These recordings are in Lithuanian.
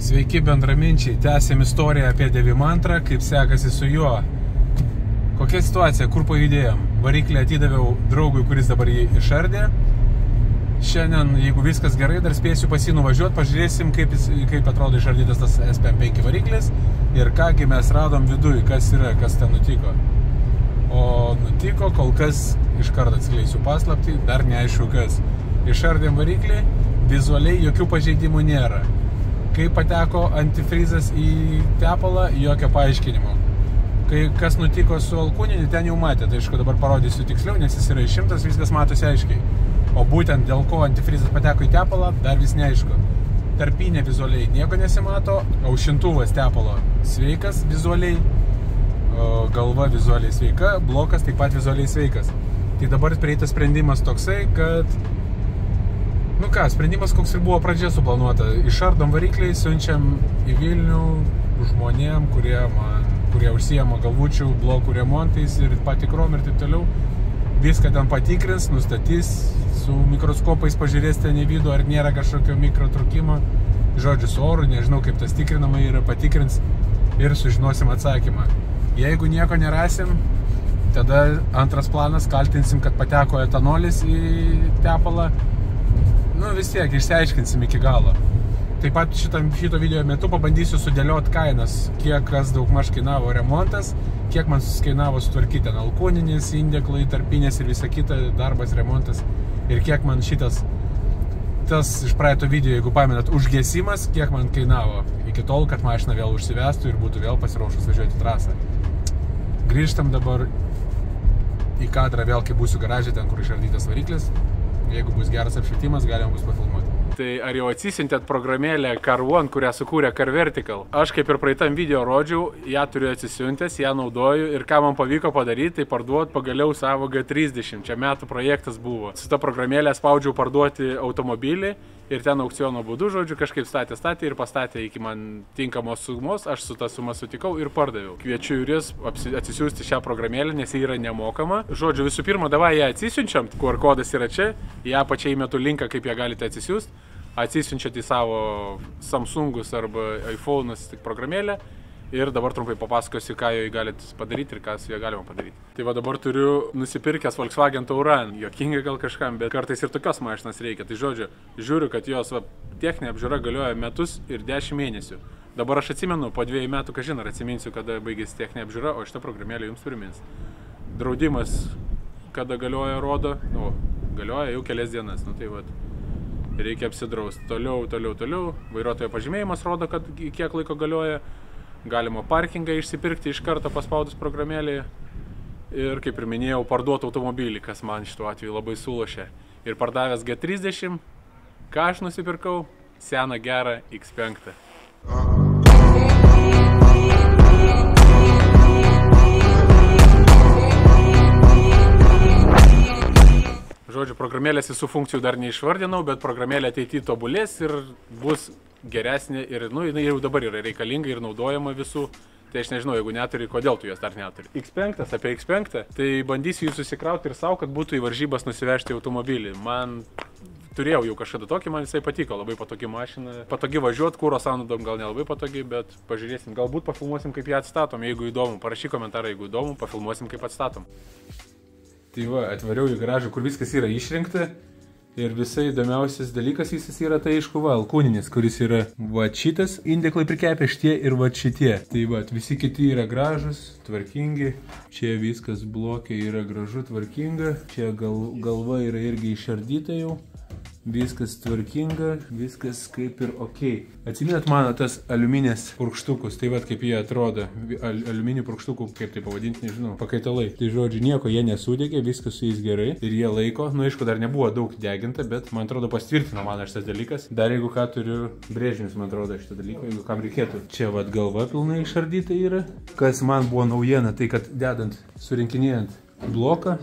Sveiki bendraminčiai, tęsėm istoriją apie Devimantrą, kaip sekasi su juo. Kokia situacija, kur pajudėjom? Variklį atidaviau draugui, kuris dabar jį išardė. Šiandien, jeigu viskas gerai, dar spėsiu pas jį nuvažiuoti, pažiūrėsim, kaip atrodo išardytas tas SPM5 variklis ir kągi mes radom viduj, kas yra, kas ten nutiko. O nutiko, kol kas iš karto atskleisiu paslaptį, dar neaišku kas. Išardėm variklį, vizualiai jokių pažeidimų nėra. Kaip pateko antifrizas į tepalą, jokio paaiškinimo. Kas nutiko su alkūniniu, ten jau matė, tai aišku dabar parodysiu tiksliau, nes jis yra išimtas, viskas matosi aiškiai. O būtent dėl ko antifrizas pateko į tepalą, dar vis neaišku. Tarpinė vizualiai nieko nesimato, aušintuvas tepalo sveikas vizualiai, galva vizualiai sveika, blokas taip pat vizualiai sveikas. Tai dabar prieitas sprendimas toksai, kad sprendimas koks ir buvo pradžia suplanuota. Išardom varikliai, siunčiam į Vilnių žmonėm, kurie užsiema galvučių blokų remontais ir patikrom ir taip toliau. Viską ten patikrins, nustatys, su mikroskopais pažiūrės ten į vidų, ar nėra kažkokio mikrotrūkimo. Žodžiu, su oru, nežinau kaip tas tikrinama yra, patikrins ir sužinosim atsakymą. Jeigu nieko nerasim, tada antras planas, kaltinsim, kad pateko etanolis į tepalą. Vis tiek išsiaiškinsim iki galo. Taip pat šito video metu pabandysiu sudėlioti kainas, kiek kas daugmaž kainavo remontas, kiek man kainavo sutvarkyti ten alkūninis, indeklai, tarpinės ir visa kita, darbas, remontas ir kiek man tas iš praeito video, jeigu pamenat, užgesimas, kiek man kainavo iki tol, kad mašina vėl užsivestų ir būtų vėl pasiruošus važiuoti trasą. Grįžtam dabar į kadrą vėl, kai būsiu garaže, ten kur išardytas variklis. Jeigu bus geras apšvietimas, galima bus pafilmuoti. Tai ar jau atsisiuntėt programėlę Car One, kurią sukūrė Car Vertical? Aš kaip ir praeitam video rodžiau, ją turiu atsisiuntęs, ją naudoju ir ką man pavyko padaryti, tai parduoti pagaliau savo G30. Čia metų projektas buvo. Su ta programėlė spaudžiau parduoti automobilį ir ten aukciono būdu, žodžiu, kažkaip statė ir pastatė iki man tinkamos sumos, aš su ta suma sutikau ir pardaviau. Kviečiu jūs atsisiųsti šią programėlę, nes ji yra nemokama. Žodžiu, visų pirma, davai ją atsisiunčiam, QR kodas yra čia, ją pačiai metu linką, kaip ją galite atsisiųsti. Atsisiunčiat į savo Samsungus arba iPhone'us programėlę ir dabar trumpai papasakosiu, ką joje galite padaryti ir ką su joje galima padaryti. Tai va dabar turiu nusipirkęs Volkswagen Touran, juokingai gal kažkam, bet kartais ir tokios mašinas reikia. Tai žodžiu, žiūriu, kad jos techninė apžiūra galioja metus ir 10 mėnesių. Dabar aš atsimenu, po 2 metų, kažin ar atsiminsiu, kada baigėsi techninė apžiūra, o šitą programėlę jums primins. Draudimas, kada galioja, rodo, galioja jau kelias dienas, tai va. Reikia apsidrausti. Toliau. Vairuotojo pažymėjimas rodo, kad kiek laiko galioja. Galima parkingą išsipirkti iš karto paspaudus programėlėje. Ir kaip ir minėjau, parduoti automobilį, kas man šituo atveju labai sulošė. Ir pardavęs G30, ką aš nusipirkau? Seną gerą X5. Žodžiu, programėlės visų funkcijų dar neišvardinau, bet programėlė ateityje tobulės ir bus geresnė ir, jinai jau dabar yra reikalinga ir naudojama visų. Tai aš nežinau, jeigu neturi, kodėl tu jos dar neturi. X5, apie X5, tai bandysiu jų susikrauti ir savo, kad būtų į varžybas nusivežti automobilį. Man turėjau jau kažkada tokį, man visai patiko, labai patogi mašina. Patogi važiuoti, kuro sąnaudom gal nelabai patogi, bet pažiūrėsim, galbūt pafilmuosim, kaip ją atstatom, jeigu įdomu. Parašyk komentarą, jeigu įdomu, pafilmuosim, kaip atstatom. Tai va, atvariau į garažą, kur viskas yra išrinkta ir visai įdomiausias dalykas visas yra tai aišku alkūninis, kuris yra va šitas indeklai prikepę šitie ir va šitie. Tai va, visi kiti yra gražus, tvarkingi, čia viskas blokai yra gražu, tvarkinga, čia galva yra irgi išardyta jau. Viskas tvarkinga, viskas kaip ir ok. Atsiminat mano tas aliuminės purkštukus, tai vat kaip jie atrodo, aliuminį purkštukų, kaip tai pavadinti, nežinau, pakaitalai. Tai žodžiu, nieko jie nesudegė, viskas su jais gerai ir jie laiko, aišku, dar nebuvo daug deginta, bet man atrodo pastvirtino mano šitas dalykas. Dar jeigu ką turiu brėžinius, man atrodo, šitą dalyką, jeigu kam reikėtų. Čia vat galva pilnai išardyta yra. Kas man buvo naujiena, tai kad dedant, surinkinėjant bloką,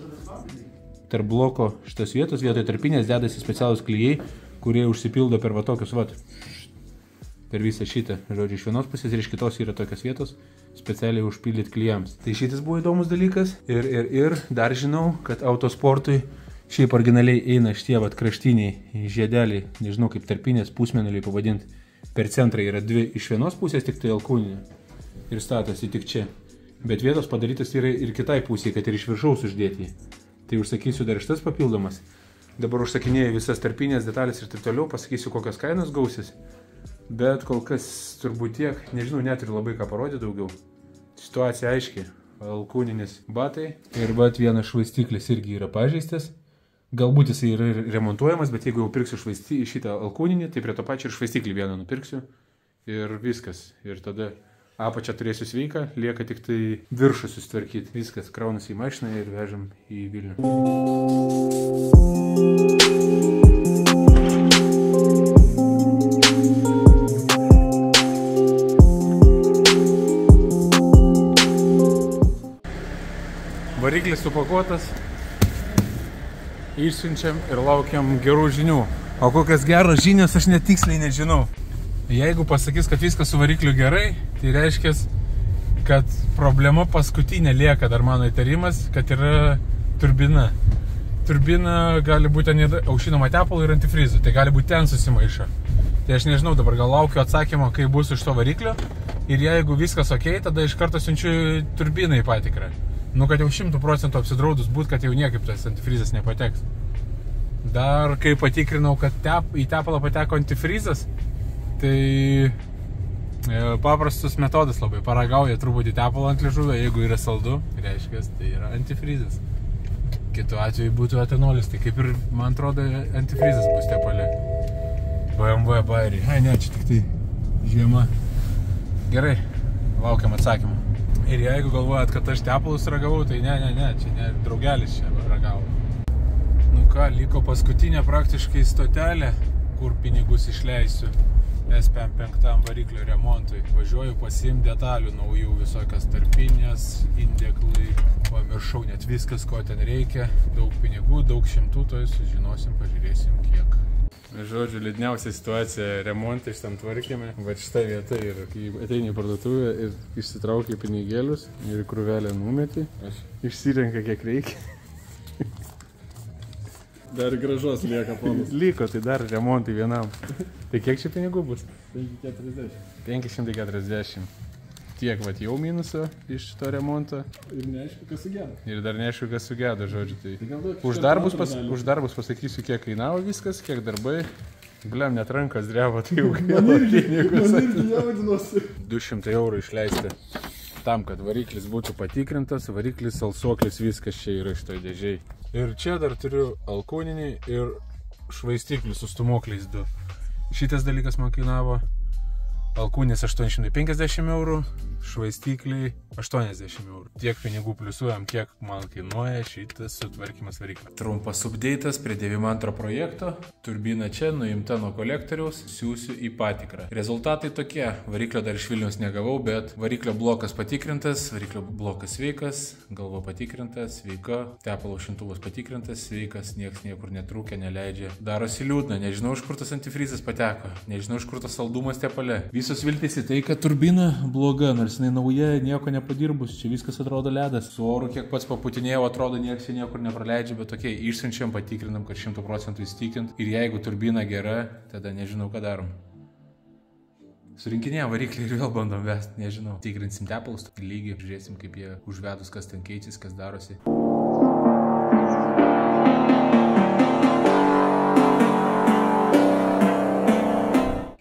tarp bloko šitas vietos, vietoj tarpinės dedasi specialūs klijai, kurie užsipildo per va tokius vat, per visą šitą, žodžiu, iš vienos pusės ir iš kitos yra tokios vietos specialiai užpildyti klijams. Tai šitas buvo įdomus dalykas ir dar žinau, kad autosportui Šiaip originaliai eina šitie vat kraštiniai žiedeliai, nežinau kaip tarpinės pusmenaliai pavadinti. Per centrą yra dvi iš vienos pusės, tik tai alkūninė. Ir statosi tik čia. Bet vietos padarytas yra ir kitai pusėje, kad ir iš viršaus uždėti. Tai užsakysiu dar šitas papildomas. Dabar užsakinėjau visas tarpinės detalės ir taip toliau, pasakysiu kokios kainos gausis. Bet kol kas turbūt tiek, nežinau, net ir labai ką parodė daugiau. Situacija aiški, alkūninis batai ir bat vienas švaistiklis irgi yra pažeistas. Galbūt jisai yra remontuojamas, bet jeigu jau pirksiu šitą alkūninį, tai prie to pačio ir švaistiklį vieną nupirksiu ir viskas. Ir tada apačią turėsiu sveiką, lieka tik tai viršų susitvarkyti. Viskas, kraunasi į mašiną ir vežam į Vilnių. Variklis supakuotas, išsiunčiam ir laukiam gerų žinių. O kokias geros žinios aš netiksliai nežinau. Jeigu pasakys, kad viskas su varikliu gerai, tai reiškia, kad problema paskutinė lieka, dar mano įtarimas, kad yra turbina. Turbina gali būti ten aušinama tepalo ir antifrizų, tai gali būti ten susimaišo. Tai aš nežinau, dabar gal laukiu atsakymo, kai bus iš to variklio. Ir jeigu viskas ok, tada iš karto siunčiu turbiną į patikrą. Nu, kad jau 100% apsidraudus būt, kad jau niekaip tas antifrizas nepateks. Dar kai patikrinau, kad į tepalą pateko antifrizas, tai paprastus metodas labai. Paragauja truputį tepalą ant liežuvio, jeigu yra saldu, reiškia, tai yra antifrizas. Kitu atveju būtų etanolis, tai kaip ir, man atrodo, antifrizas bus tepalė. BMW bairį. Ai, ne, čia tik tai žiema. Gerai, laukiam atsakymą. Ir jeigu galvojat, kad aš tepalus ragavau, tai ne, čia ne, draugelis čia ragavo. Nu ką, liko paskutinė praktiškai stotelė, kur pinigus išleisiu S55 variklio remontui. Važiuoju pasiimti detalių naujų, visokias tarpinės, indeklai, pamiršau net viskas, ko ten reikia. Daug pinigų, daug šimtų, tai sužinosim, pažiūrėsim kiek. Žodžiu, liūdniausia situacija remontai šitam tvarkėme. Va šitą vietą ir kai ateini į parduotuvę ir išsitraukia pinigėlius ir krūvelę numeti, išsirenka kiek reikia. Dar gražos lieka, ponas. Liko, tai dar remontai vienam. Tai kiek čia pinigų bus? 540. 540. Tiek vat jau minuso iš to remonto. Ir neaišku, kas sugedo. Ir dar neaišku, kas sugedo, žodžiu. Tai už darbus pasakysiu, kiek kainavo viskas, kiek darbai. Bliam, net rankas dreba, tai jau gaila pinigus. Man irgi jaudinosi. 200 eurų išleisti tam, kad variklis būtų patikrintas, variklis, alsuoklis, viskas čia yra šitoj dėžiai. Ir čia dar turiu alkūninį ir švaistiklį su stumokliais 2. Šitas dalykas man kainavo alkūnis 850 eurų, švaistikliai 80 eurų. Tiek pinigų pliusuojam, kiek man kainuoja šitas sutvarkymas variklio. Trumpas update'as prie 92 projekto. Turbina čia, nuimta nuo kolektoriaus, siūsiu į patikrą. Rezultatai tokie. Variklio dar iš Vilniaus negavau, bet variklio blokas patikrintas, variklio blokas sveikas, galva patikrinta, sveika, tepalo šintuvas patikrintas, sveikas, nieks niekur netrūkia, neleidžia. Darosi liūdna, nežinau, iš kur tas antifrizas pateko, nežinau, iš kur tas saldumas tepale. Visos viltys į tai, kad turbina bloga, nors jinai nauja, nieko nepadirbus, čia viskas atrodo ledas. Su oru kiek pats paputinėjau, atrodo nieks čia niekur nepraleidžia, bet tokiai išsiunčiam, patikrinam, kad 100% įstikint. Ir jeigu turbina gera, tada nežinau, ką darom. Surinkinėjom variklį ir vėl bandom vest, nežinau. Tikrinsim tepalus, lygiai, žiūrėsim, kaip jie užvedus, kas ten keisis, kas darosi.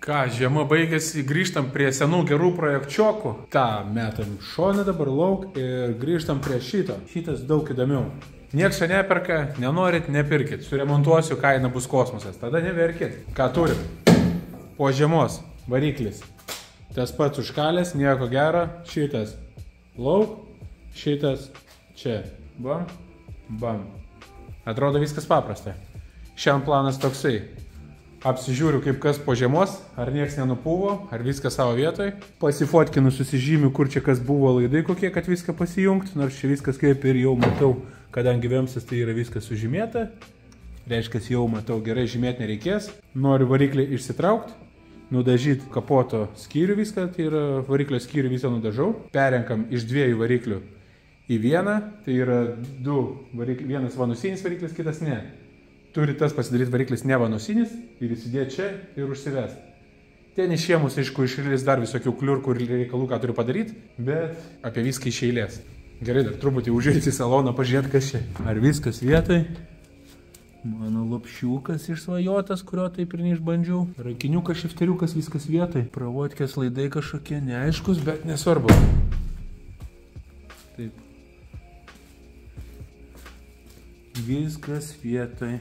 Ką, žiema baigėsi, grįžtam prie senų gerų projekčiokų. Ta, metam šoną dabar lauk ir grįžtam prie šito. Šitas daug įdomiau. Nieks čia neperka, nenorit, nepirkit. Suremontuosiu, kaina bus kosmosas. Tada neverkit. Ką turim? Po žiemos variklis. Tas pats užkalės, nieko gero. Šitas lauk, šitas čia. Bam, bam. Atrodo viskas paprasta. Šiandien planas toksai. Apsižiūriu, kaip kas po žiemos, ar nieks nenupūvo, ar viskas savo vietoj. Pasifotkinu, susižymiu, kur čia kas buvo laidai kokie, kad viską pasijungt. Nors čia viskas kaip ir jau matau, kadangi Vemsas tai yra viskas sužymėta. Reiškia, jau matau, gerai žymėti nereikės. Noriu variklį išsitraukti, nudažyti kapoto skyrių viską, tai yra variklio skyrių visą nudažau. Perenkam iš 2 variklių į vieną, tai yra 2 variklių, vienas vanusinis variklis, kitas ne. turi tas pasidaryti variklis nevanusinis ir įsidėti čia ir užsivesti. Ten išėmus, aišku, išėlės dar visokių kliurkų ir reikalų, ką turiu padaryti, bet apie viską iš eilės. Gerai, dar truputį užėjus į saloną, pažiūrėti, kas čia. Ar viskas vietai? Mano lopšiukas išsvajotas, kurio taip ir neišbandžiau. Rankiniukas, šifteriukas, viskas vietai. Pravotkės laidai kažkokie neaiškus, bet nesvarbu. Taip. Viskas vietai.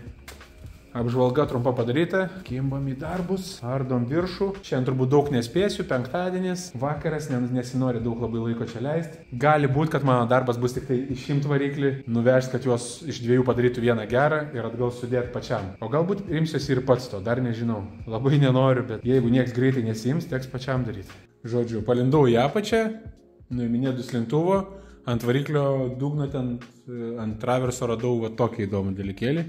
Apžvalga trumpa padaryta, kimbam į darbus, ardom viršų. Šiandien turbūt daug nespėsiu, penktadienis, vakaras, nesinori daug labai laiko čia leisti. Gali būti, kad mano darbas bus tik tai išimt variklį, nuvežti, kad juos iš dviejų padarytų vieną gerą ir atgal sudėti pačiam. O galbūt imsiuosi ir pats to, dar nežinau. Labai nenoriu, bet jeigu nieks greitai nesiims, teks pačiam daryti. Žodžiu, palindau į apačią, nuiminė duslintuvo, ant variklio dugno ten ant traverso radau va tokį įdomų dalykėlį.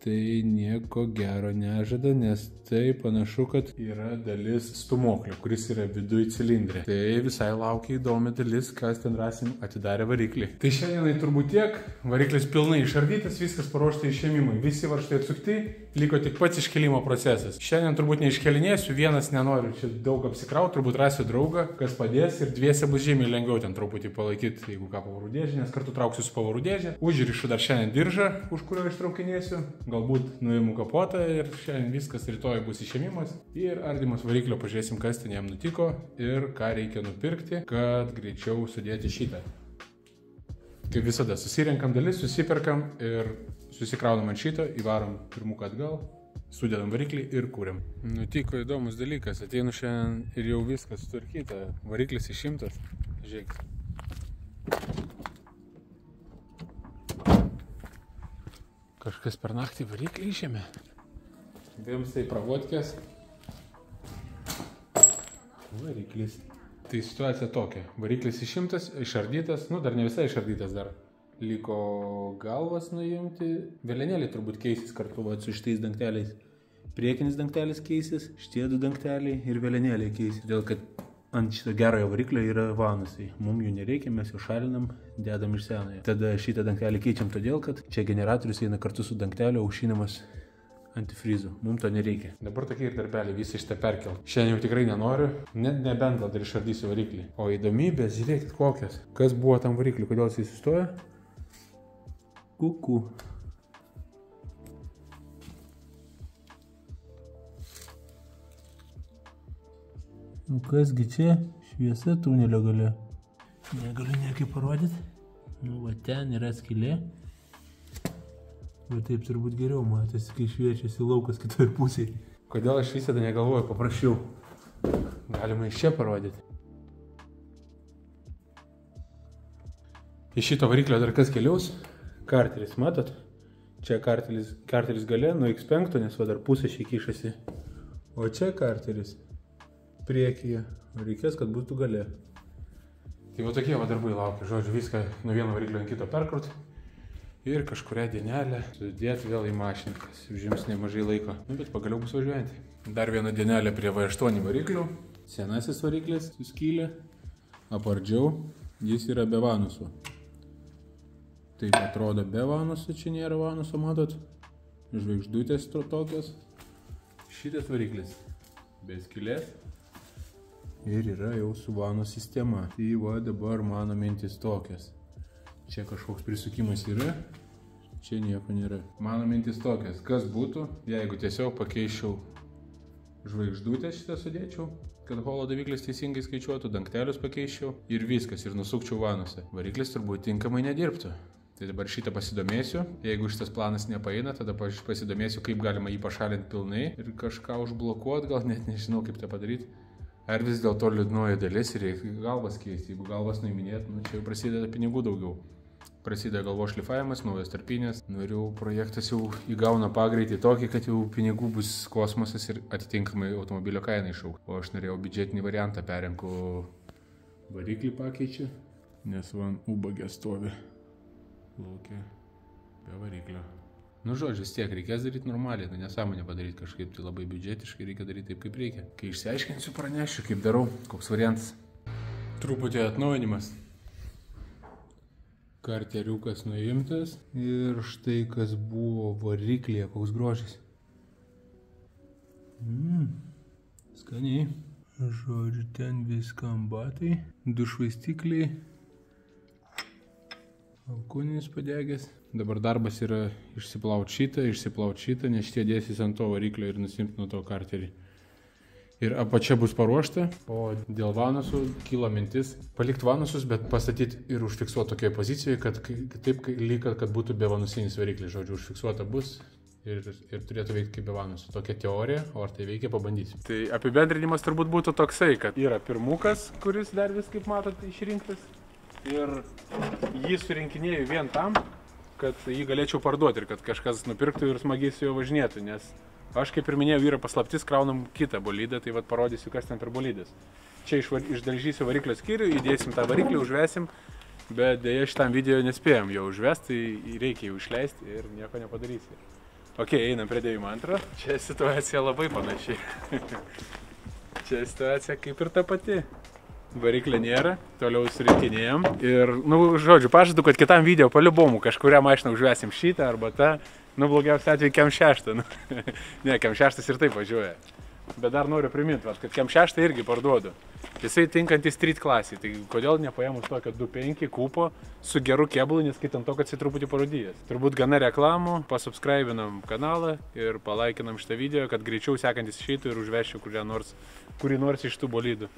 Tai nieko gero nežada, nes tai panašu, kad yra dalis stūmoklio, kuris yra viduj cilindrė. Tai visai laukia įdomi dalis, kas ten rasim atidarė variklį. Tai šiandienai turbūt tiek, variklis pilnai išardytas, viskas paruošta išėmimui. Visi varžtai atsukti, liko tik pats iškelimo procesas. Šiandien turbūt neiškelinėsiu, vienas nenoriu čia daug apsikrauti, turbūt rasiu draugą, kas padės ir dviese bus žymiai lengviau ten truputį palaikyti, jeigu ką pavarų dėžę, nes kartu trauksiu su pavarų dėžę. Užrišu dar šiandien diržą, už kurio ištraukinėsiu. Galbūt nuimu kapotą ir šiandien viskas, rytoj bus išėmimas ir ardymas variklio, pažiūrėsim, kas ten jam nutiko ir ką reikia nupirkti, kad greičiau sudėti šitą. Kaip visada, susirenkam dalis, susiperkam ir susikraunam ant šito, įvarom pirmuką atgal, sudedam variklį ir kūriam. Nutiko įdomus dalykas, ateinu šiandien ir jau viskas sutvarkyta, variklis išimtas, žiūrėkit. Kažkas per naktį variklį išėmė. Vėms tai pravodkės. Variklis. Tai situacija tokia. Variklis išimtas, išardytas, nu dar ne visai išardytas dar. Liko galvas nuimti. Velenėliai turbūt keisis kartu su šitais dangteliais. Priekinis dangtelis keisis, šitie du dangteliai ir velenėliai keisis. Dėl kad ant šito gerojo variklio yra vanusai. Mums jų nereikia, mes jau šalinam, dedam iš senojo. Tada šitą dangtelį keičiam todėl, kad čia generatorius eina kartu su dangtelio aušinamas antifrizu. Mums to nereikia. Dabar tokie ir darbeliai visą šitą perkel. Šiandien jau tikrai nenoriu, net nebent gal dar išardysiu variklį. O įdomybės, žiūrėkit kokias. Kas buvo tam varikliui, kodėl jis sustoja? Kuku. Nu kasgi čia? Šviesa tunelio gale. Negaliu niekaip parodyti. Nu va ten yra skylė. Ir taip turbūt geriau matėsi, kai šviečiasi laukas kitoj pusėje. Kodėl aš visada negalvoju paprašiau? Galima iš čia parodyti. Iš šito variklio dar kas keliaus? Karteris, matot? Čia karteris gale nuo X5, nes va dar pusė šiek kišasi. O čia karteris priekyje. Reikės, kad būtų gale. Tai va tokie va darbai laukia. Žodžiu, viską nuo vieno variklio ant kito perkrauti. Ir kažkurią dienelę sudėti vėl į mašiną, kas užims nemažai laiko. Nu, bet pagaliau bus važiuojantį. Dar vieną dienelę prie V8 variklių. Senasis variklis su skylė. Apardžiau, jis yra be vanusų. Taip atrodo be vanusų, čia nėra vanusų, matot? Žvaigždutės tokios. Šitas variklis be skylės. Ir yra jau su vanų sistema. Tai va dabar mano mintis tokios. Čia kažkoks prisukimas yra, čia nieko nėra. Mano mintis tokias, kas būtų, jeigu tiesiog pakeičiau žvaigždutę šitą sudėčiau, kad holo daviklis teisingai skaičiuotų, dangtelius pakeičiau ir viskas, ir nusukčiau vanose. Variklis turbūt tinkamai nedirbtų. Tai dabar šitą pasidomėsiu, jeigu šitas planas nepaeina, tada pasidomėsiu, kaip galima jį pašalinti pilnai ir kažką užblokuoti, gal net nežinau, kaip tą padaryti. Ar vis dėlto liūdnoji dalis ir reikia galvas keisti. Jeigu galvas nuiminėt, nu čia jau prasideda pinigų daugiau. Prasideda galvos šlifavimas, naujas tarpinės. Nu ir jau projektas jau įgauna pagreitį tokį, kad jau pinigų bus kosmosas ir atitinkamai automobilio kaina išaugs. O aš norėjau biudžetinį variantą, perenku variklį pakeičiu, nes van ubagė stovi laukia be variklio. Nu žodžiu, vis tiek reikės daryti normaliai, nu nesąmonę padaryti kažkaip tai labai biudžetiškai, reikia daryti taip, kaip reikia. Kai išsiaiškinsiu, pranešiu, kaip darau, koks variantas. Truputį atnaujinimas. Karteriukas nuimtas. Ir štai kas buvo variklyje, koks grožis. Skaniai. Žodžiu, ten viskam batai. Du švaistikliai. Alkūnis padegęs. Dabar darbas yra išsiplauti šitą, nes šitie dėsis ant to variklio ir nusimti nuo to karterį. Ir apačia bus paruošta, o dėl vanusų kyla mintis palikti vanusus, bet pastatyti ir užfiksuoti tokioje pozicijoje, kad taip lyg, kad būtų be vanusinis variklis. Žodžiu, užfiksuota bus ir turėtų veikti kaip be vanusų. Tokia teorija, o ar tai veikia, pabandysim. Tai apibendrinimas turbūt būtų toksai, kad yra pirmukas, kuris dar vis, kaip matot, išrinktas. Ir jį surinkinėjau vien tam, kad jį galėčiau parduoti ir kad kažkas nupirktų ir smagiai su juo važinėtų, nes aš, kaip ir minėjau, yra paslaptis, kraunam kitą bolidą, tai vat parodysiu, kas ten per bolidas. Čia išdalžysiu variklio skyrių, įdėsim tą variklį, užvesim, bet dėja šitam video nespėjom jo užvesti, tai reikia jau išleisti ir nieko nepadarysi. Ok, einam prie 92. Čia situacija labai panaši. Čia situacija kaip ir ta pati. Variklė nėra, toliau surinkinėjom. Ir, žodžiu, pažadu, kad kitam video paliubomu kažkurią mašiną užvesim šitą arba tą. Blogiausia atveju Kem 6. Ne, Kem 6 ir taip važiuoja. Bet dar noriu priminti, kad Kem 6 irgi parduodu. Jisai tinkantis street klasiai. Tai kodėl nepaėmus tokio 2.5 kupo su geru kėbulu, neskaitant to, kad jisai truputį parudijęs. Turbūt gana reklamų, pasubscribinam kanalą ir palaikinam šitą video, kad greičiau sekantis išeitų ir užvešiu kurį nors iš tų bolydų.